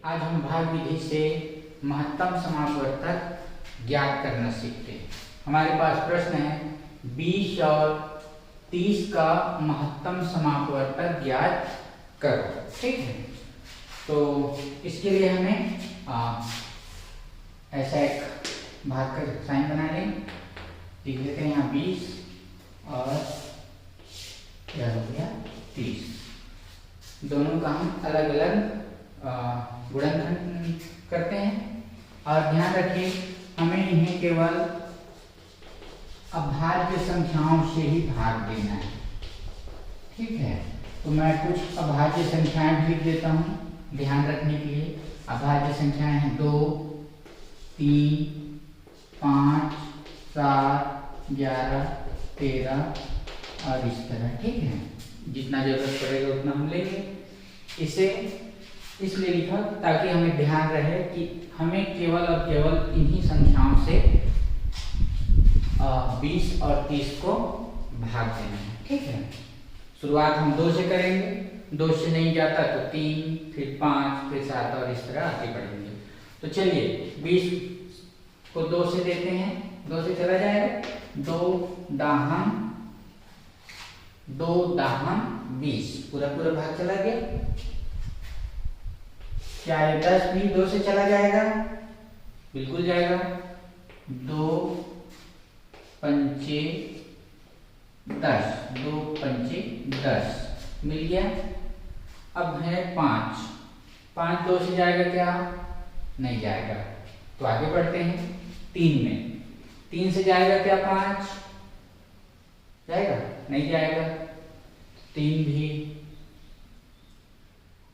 आज हम भाग विधि से महत्तम समापवर्तक ज्ञात करना सीखते हैं। हमारे पास प्रश्न है 20 और 30 का महत्तम समापवर्तक ज्ञात करो। ठीक है, तो इसके लिए हमें ऐसा एक भाग का साइन बना लें। लिख लेते हैं यहाँ 20 और क्या हो गया 30। दोनों का हम अलग अलग गुणनखंड करते हैं और ध्यान रखिए हमें इन्हें केवल अभाज्य संख्याओं से ही भाग देना है। ठीक है, तो मैं कुछ अभाज्य संख्याएं भी लिख देता हूँ ध्यान रखने के लिए। अभाज्य संख्याएं हैं 2, 3, 5, 7, 11, 13 और इस तरह। ठीक है, जितना जरूरत पड़ेगा उतना हम लेंगे। इसे इसलिए लिखा ताकि हमें ध्यान रहे कि हमें केवल और केवल इन्हीं संख्याओं से 20 और 30 को भाग देना है। ठीक है, शुरुआत हम 2 से करेंगे। 2 से नहीं जाता तो 3, फिर 5, फिर 7 और इस तरह आगे बढ़ेंगे। तो चलिए 20 को 2 से देते हैं। 2 से चला जाएगा 2 दाहम 20, पूरा पूरा भाग चला गया। क्या ये 10 भी 2 से चला जाएगा? बिल्कुल जाएगा। 2 पंचे 10, 2 पंचे 10 मिल गया। अब है 5, 5 2 से जाएगा क्या? नहीं जाएगा। तो आगे बढ़ते हैं 3 में। 3 से जाएगा क्या 5? जाएगा? नहीं जाएगा। 3 भी।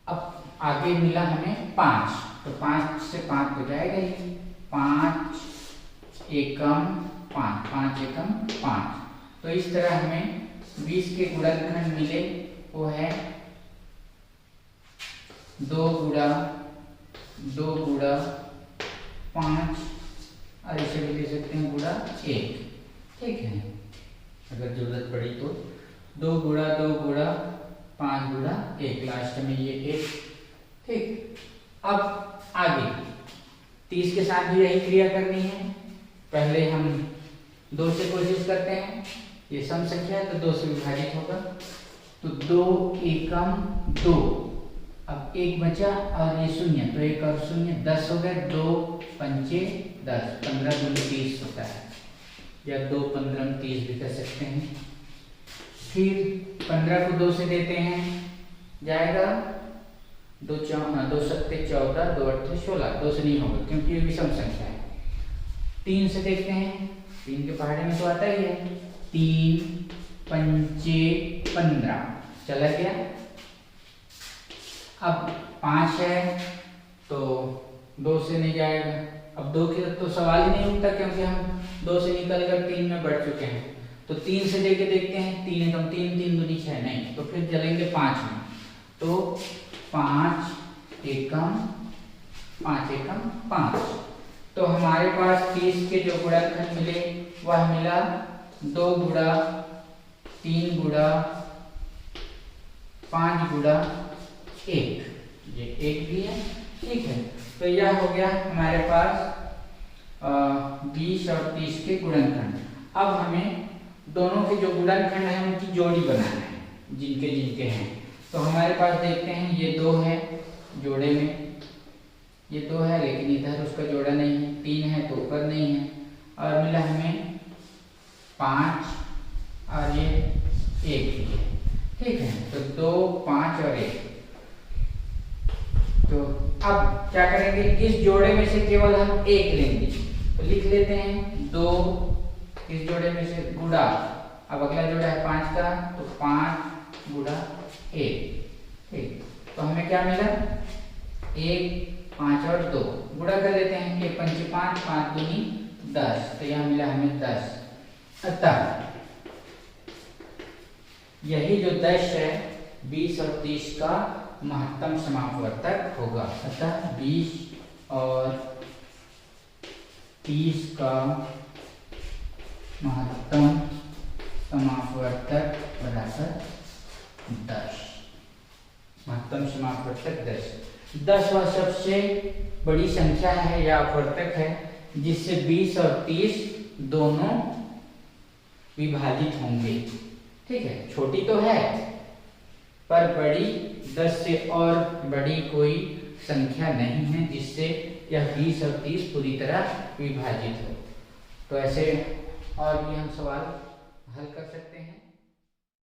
अब आगे मिला हमें 5, तो 5 से 5 तो जाएगा ही। 5 एकम 5, 5 एकम 5। तो इस तरह हमें 20 के गुणनखंड मिले। वो है 2 गुणा 5 और इसे भी ले सकते हैं गुणा 1। ठीक है, अगर जरूरत पड़ी तो 2 गुणा 5 गुणा 1, लास्ट में ये 1। ठीक, अब आगे 30 के साथ भी यही क्रिया करनी है। पहले हम 2 से कोशिश करते हैं। ये सम संख्या है तो 2 से विभाजित होगा। तो 2 एकम 2, अब 1 बचा और ये 0, तो 1 और 0 10 हो गए। 2 पंचे 10, 15 गुणे 30 होता है, या 2 15 30 भी कर सकते हैं। फिर 15 को 2 से देते हैं, जाएगा 2 सत्ते 14, 2 अट्ठे 16। 2 से नहीं होगा क्योंकि ये विषम संख्या है। 3 से देखते हैं, 3 के पहाड़े में तो आता ही है। 3 पंचे 15 चला गया। अब 5 है तो 2 से नहीं जाएगा। अब 2 के तो सवाल ही नहीं उठता क्योंकि हम 2 से निकल कर 3 में बढ़ चुके हैं। तो 3 से लेके देखते हैं। 3 एकम 3, 3 दूनी 6, नहीं। तो फिर चलेंगे 5 में। तो 5 एकम 5। तो हमारे पास 30 के जो गुणनखंड मिले वह मिला 2 गुणा 3 गुणा 5 गुणा 1। ये 1 भी है। ठीक है, तो यह हो गया हमारे पास 20 और 30 के गुणनखंड। अब हमें दोनों के जो गुणनखंड है उनकी जोड़ी बनाना है, जिनके हैं। तो हमारे पास देखते हैं ये 2 है जोड़े में, ये 2 है लेकिन इधर उसका जोड़ा नहीं है। 3 है तो ऊपर नहीं है। और मिला हमें 5 और ये 1 भी है। ठीक है, तो 2 5 और 1। तो अब क्या करेंगे, इस जोड़े में से केवल हम 1 लेंगे। तो लिख लेते हैं 2 इस जोड़े में से गुणा, अब अगला जोड़ा है 5 का, तो 5 गुणा 1। ठीक, तो हमें क्या मिला 1 5 और 2 गुणा कर लेते हैं। 1 पंचे 5, 5 दूनी 10, तो यहाँ मिला हमें 10। अतः यही जो 10 है 20 और 30 का महत्तम समापवर्तक होगा। अतः 20 और 30 का महत्तम समापवर्तक बराबर 10। महत्तम समापवर्तक 10। 10 वह सबसे बड़ी संख्या है या अपवर्तक है जिससे 20 और 30 दोनों विभाजित होंगे। ठीक है, छोटी तो है पर बड़ी 10 से और बड़ी कोई संख्या नहीं है जिससे यह 20 और 30 पूरी तरह विभाजित हो। तो ऐसे और भी हम सवाल हल कर सकते हैं।